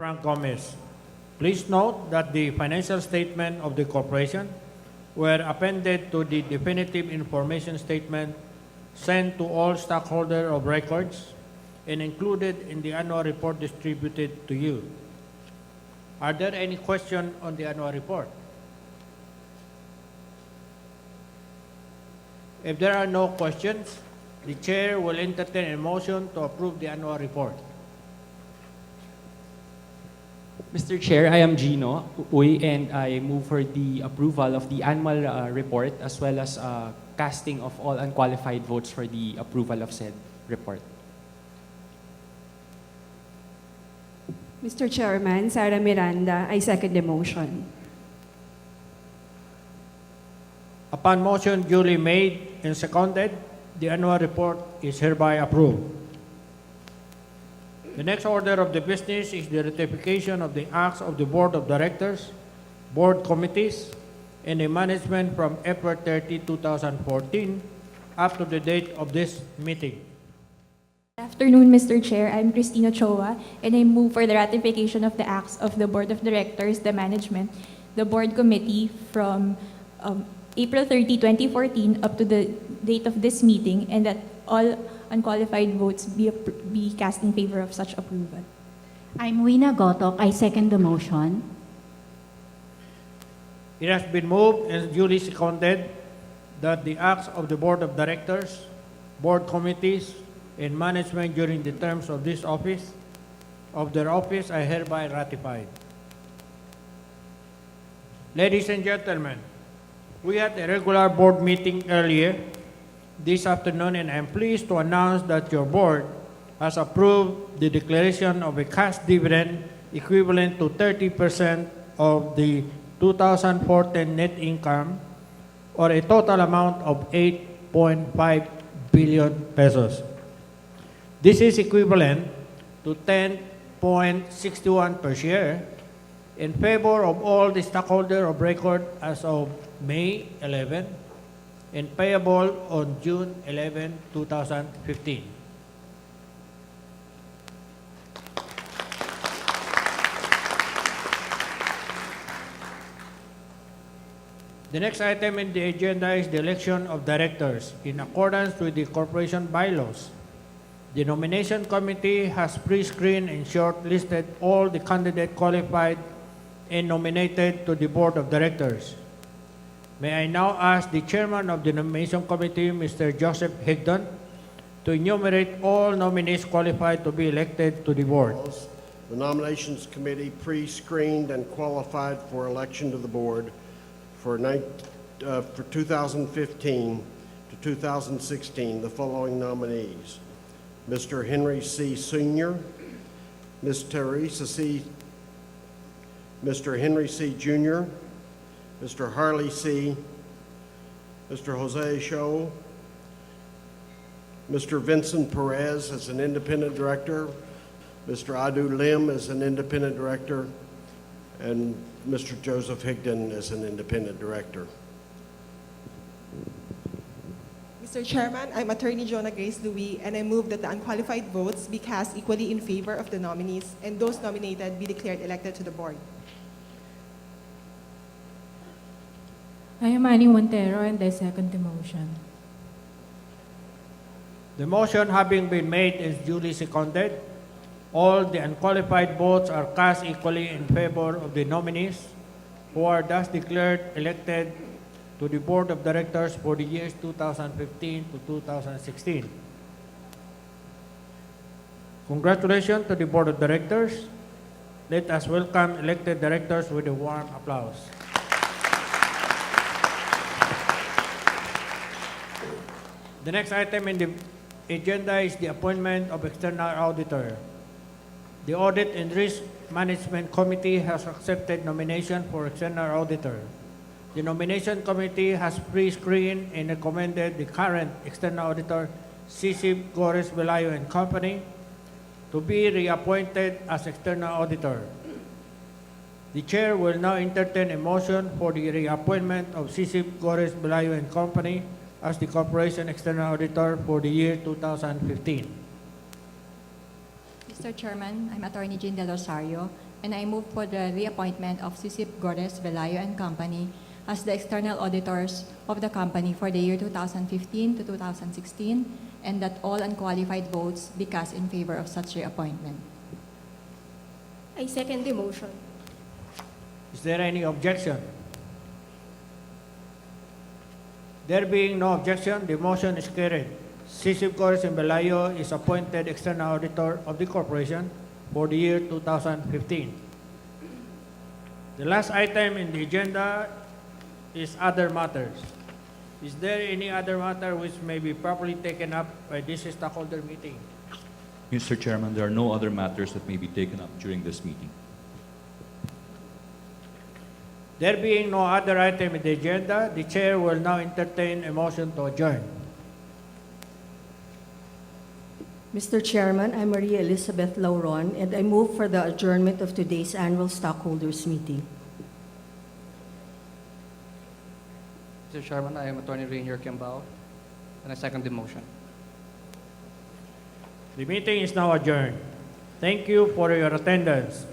Frank Gomez. Please note that the financial statement of the corporation were appended to the definitive information statement sent to all stockholders of records and included in the annual report distributed to you. Are there any questions on the annual report? If there are no questions, the chair will entertain a motion to approve the annual report. Mr. Chair, I am Gino Uy, and I move for the approval of the annual report as well as casting of all unqualified votes for the approval of said report. Mr. Chairman, Sara Miranda, I second the motion. Upon motion duly made and seconded, the annual report is hereby approved. The next order of the business is the ratification of the acts of the Board of Directors, Board Committees, and the management from April 30, 2014 up to the date of this meeting. Good afternoon, Mr. Chair. I'm Christina Choa, and I move for the ratification of the acts of the Board of Directors, the Management, the Board Committee from April 30, 2014 up to the date of this meeting, and that all unqualified votes be cast in favor of such approval. I'm Wina Gotok. I second the motion. It has been moved and duly seconded that the acts of the Board of Directors, Board Committees, and Management during the terms of their office are hereby ratified. Ladies and gentlemen, we had a regular board meeting earlier this afternoon, and I'm pleased to announce that your board has approved the declaration of a cash dividend equivalent to 30% of the 2014 net income, or a total amount of 8.5 billion pesos. This is equivalent to 10.61 per share in favor of all the stockholders of record as of May 11 and payable on June 11, 2015. The next item in the agenda is the election of directors. In accordance with the corporation bylaws, the nomination committee has pre-screened and shortlisted all the candidates qualified and nominated to the board of directors. May I now ask the chairman of the nomination committee, Mr. Joseph Higdon, to enumerate all nominees qualified to be elected to the board. The nominations committee pre-screened and qualified for election to the board for 2015 to 2016 the following nominees: Mr. Henry C. Sr., Ms. Teresa C., Mr. Henry C. Jr., Mr. Harley C., Mr. Jose Show, Mr. Vincent Perez as an independent director, Mr. Adu Lim as an independent director, and Mr. Joseph Higdon as an independent director. Mr. Chairman, I'm Attorney Jonah Grace Louis, and I move that the unqualified votes be cast equally in favor of the nominees and those nominated be declared elected to the board. I am Annie Montero, and I second the motion. The motion having been made is duly seconded. All the unqualified votes are cast equally in favor of the nominees, who are thus declared elected to the board of directors for the years 2015 to 2016. Congratulations to the board of directors. Let us welcome elected directors with a warm applause. The next item in the agenda is the appointment of external auditor. The Audit and Risk Management Committee has accepted nomination for external auditor. The nomination committee has pre-screened and recommended the current external auditor, CC Gores Velayo and Company, to be reappointed as external auditor. The chair will now entertain a motion for the reappointment of CC Gores Velayo and Company as the corporation external auditor for the year 2015. Mr. Chairman, I'm Attorney Jean Del Rosario. and I move for the reappointment of Sisip Gores, Velayo and Company as the external auditors of the company for the year 2015 to 2016, and that all unqualified votes be cast in favor of such reappointment. I second the motion. Is there any objection? There being no objection, the motion is carried. Sisip Gores and Belayo is appointed external auditor of the corporation for the year 2015. The last item in the agenda is other matters. Is there any other matter which may be properly taken up by this stockholder meeting? Mr. Chairman, there are no other matters that may be taken up during this meeting. There being no other item in the agenda, the chair will now entertain a motion to adjourn. Mr. Chairman, I'm Maria Elizabeth Lauron, and I move for the adjournment of today's annual stockholders meeting. Mr. Chairman, I am Attorney Rainier Kiambao, and I second the motion. The meeting is now adjourned. Thank you for your attendance.